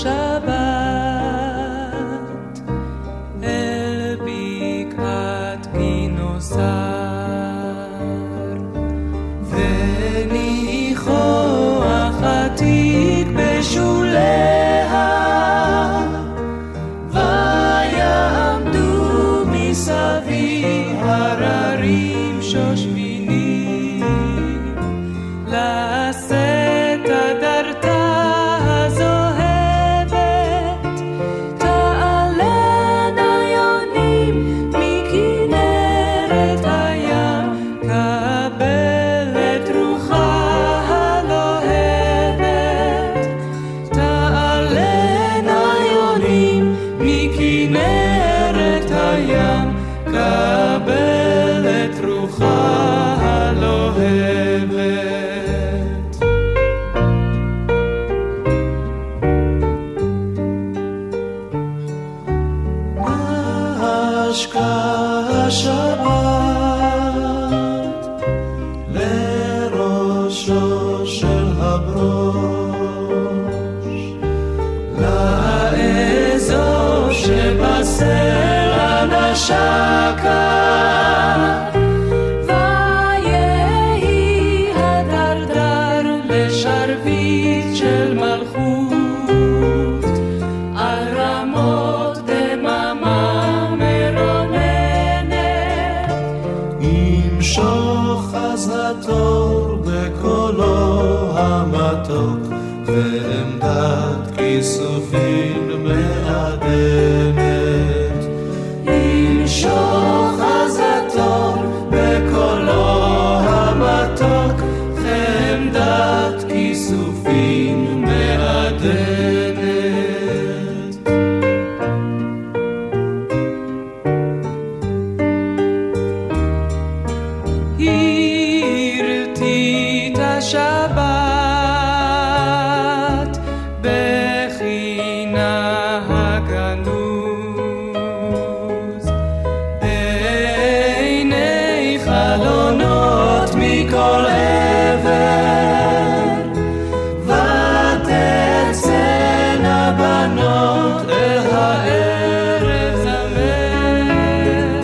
השבת אל בקעת גינוסר וניחוח עתיק בשוליה ויעמדו מסביב הררים שושבינים לשאת הדרתה הזוהבת תעלנה יונים מכנרת הים קבל את רוחה הלוהבת תעלנה יונים מכנרת הים קבל את רוחה הלוהבת השבת לראשו של הברוש לאזור שבסלע נשקה ויהי הדרדר לשרביט של מלכות על רמות דממה ימשוך אז התור בקולו המתוק ועמדת כיסופים מעדנת ימשוך אז התור בקולו המתוק ועמדת כיסופים מעדנת הרטיט השבת בחינה הגנוז בעיני חלונות מכל עבר ותצאנה בנות אל הערב זמר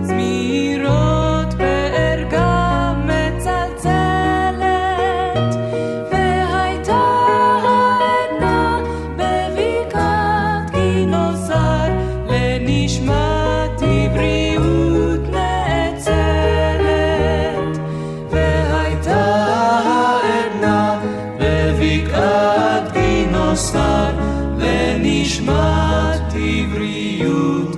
זמירות בערגה מצלצלת והייתה העדנה בבקעת גינוסר לנשמת בריאות נאצלת והייתה העדנה בבקעת גינוסר לנשמת בריאות